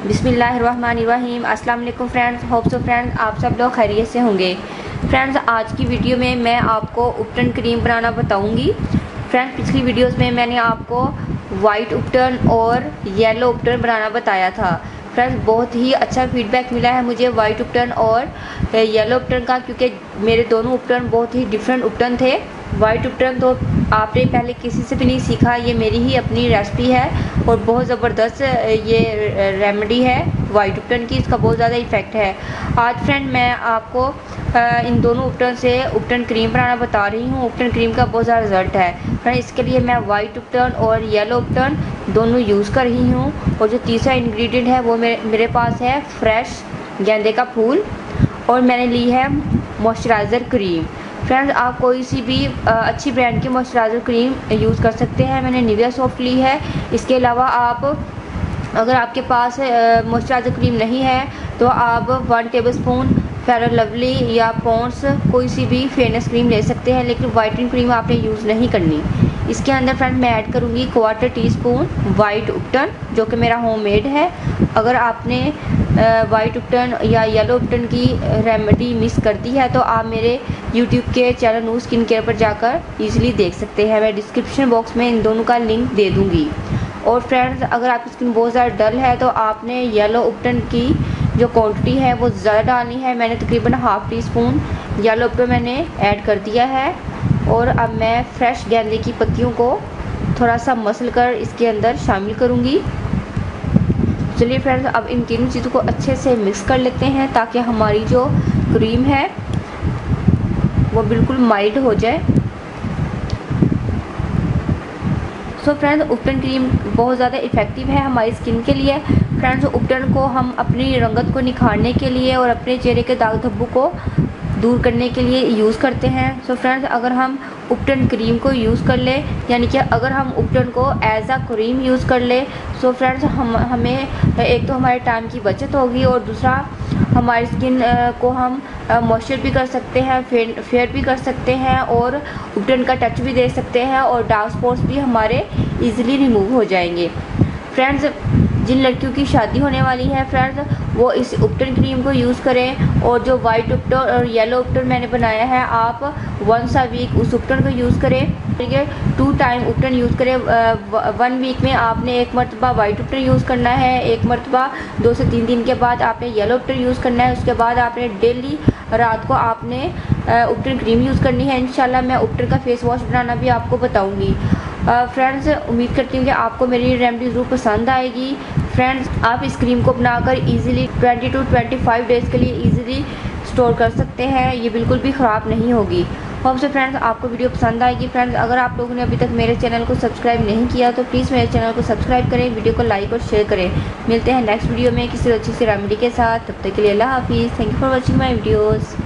बिस्मिल्लाहिर्रहमानिर्रहीम। अस्सलाम वालेकुम फ्रेंड्स, होप सो फ्रेंड्स आप सब लोग खैरियत से होंगे। फ्रेंड्स आज की वीडियो में मैं आपको उपटन क्रीम बनाना बताऊंगी। फ्रेंड्स पिछली वीडियोस में मैंने आपको वाइट उपटन और येलो उपटन बनाना बताया था। फ्रेंड्स बहुत ही अच्छा फीडबैक मिला है मुझे वाइट उपटन और येलो उपटन का, क्योंकि मेरे दोनों उपटन बहुत ही डिफरेंट उपटन थे। वाइट उपटन तो आपने पहले किसी से भी नहीं सीखा, ये मेरी ही अपनी रेसिपी है और बहुत ज़बरदस्त ये रेमेडी है वाइट उपटन की, इसका बहुत ज़्यादा इफ़ेक्ट है। आज फ्रेंड मैं आपको इन दोनों उपटन से उपटन क्रीम बनाना बता रही हूँ। उपटन क्रीम का बहुत ज़्यादा रिजल्ट है फ्रेंड। इसके लिए मैं वाइट उपटन और येलो उपटन दोनों यूज़ कर रही हूँ। और जो तीसरा इंग्रेडिएंट है वो मेरे पास है फ्रेश गेंदे का फूल और मैंने ली है मॉइस्चराइज़र क्रीम। फ्रेंड्स आप कोई सी भी अच्छी ब्रांड की मॉइस्चराइज़र क्रीम यूज़ कर सकते हैं। मैंने निविया सॉफ्ट ली है। इसके अलावा आप अगर आपके पास मॉइस्चराइज़र क्रीम नहीं है तो आप 1 टेबलस्पून फेयर एंड लवली या पॉन्ड्स कोई सी भी फेयरनेस क्रीम ले सकते हैं, लेकिन वाइटनिंग क्रीम आपने यूज़ नहीं करनी। इसके अंदर फ्रेंड मैं ऐड करूँगी 1/4 टीस्पून वाइट उपटन जो कि मेरा होममेड है। अगर आपने वाइट उपटन या येलो उपटन की रेमेडी मिस कर दी है तो आप मेरे यूट्यूब के चैनल नूर स्किन केयर पर जाकर इजीली देख सकते हैं। मैं डिस्क्रिप्शन बॉक्स में इन दोनों का लिंक दे दूँगी। और फ्रेंड्स अगर आपकी स्किन बहुत ज़्यादा डल है तो आपने येलो उपटन की जो क्वांटिटी है वो ज़्यादा डालनी है। मैंने तकरीबन 1/2 टीस्पून येलो उपटन मैंने ऐड कर दिया है। और अब मैं फ्रेश गेंदे की पत्तियों को थोड़ा सा मसल कर इसके अंदर शामिल करूँगी। चलिए फ्रेंड्स अब इन तीनों चीज़ों को अच्छे से मिक्स कर लेते हैं ताकि हमारी जो क्रीम है वो बिल्कुल माइल्ड हो जाए। सो फ्रेंड्स उपटन क्रीम बहुत ज़्यादा इफ़ेक्टिव है हमारी स्किन के लिए। फ्रेंड्स उपटन को हम अपनी रंगत को निखारने के लिए और अपने चेहरे के दाग धब्बों को दूर करने के लिए यूज़ करते हैं। सो फ्रेंड्स अगर हम उपटन क्रीम को यूज़ कर ले, यानी कि अगर हम उपटन को एज अ क्रीम यूज़ कर ले, सो फ्रेंड्स हमें एक तो हमारे टाइम की बचत होगी और दूसरा हमारी स्किन को हम मॉइस्चर भी कर सकते हैं, फेयर भी कर सकते हैं और उपटन का टच भी दे सकते हैं और डार्क स्पॉट्स भी हमारे इजीली रिमूव हो जाएंगे। फ्रेंड्स जिन लड़कियों की शादी होने वाली है फ्रेंड्स वो इस उपटन क्रीम को यूज़ करें। और जो वाइट उपटन और येलो उपटन मैंने बनाया है आप वंस अ वीक उस उपटन को यूज़ करें। 2 टाइम उपटन यूज़ करें। 1 वीक में आपने 1 मरतबा वाइट उपटन यूज़ करना है, 1 मरतबा 2 से 3 दिन के बाद आपने येलो उपटन यूज़ करना है। उसके बाद आपने डेली रात को आपने उपटन क्रीम यूज़ करनी है। इंशाल्लाह मैं उपटन का फेस वॉश बनाना भी आपको बताऊँगी। फ्रेंड्स उम्मीद करती हूँ कि आपको मेरी रेमेडी ज़रूर पसंद आएगी। फ्रेंड्स आप इस क्रीम को बनाकर इजीली 20 to 25 डेज़ के लिए इजीली स्टोर कर सकते हैं। ये बिल्कुल भी ख़राब नहीं होगी। होप से फ्रेंड्स आपको वीडियो पसंद आएगी। फ्रेंड्स अगर आप लोगों ने अभी तक मेरे चैनल को सब्सक्राइब नहीं किया तो प्लीज़ मेरे चैनल को सब्सक्राइब करें, वीडियो को लाइक और शेयर करें। मिलते हैं नेक्स्ट वीडियो में किसी अच्छी सी रेमेडी के साथ। तब तक के लिए अल्लाह हाफिज़। Thank you for watching my videos.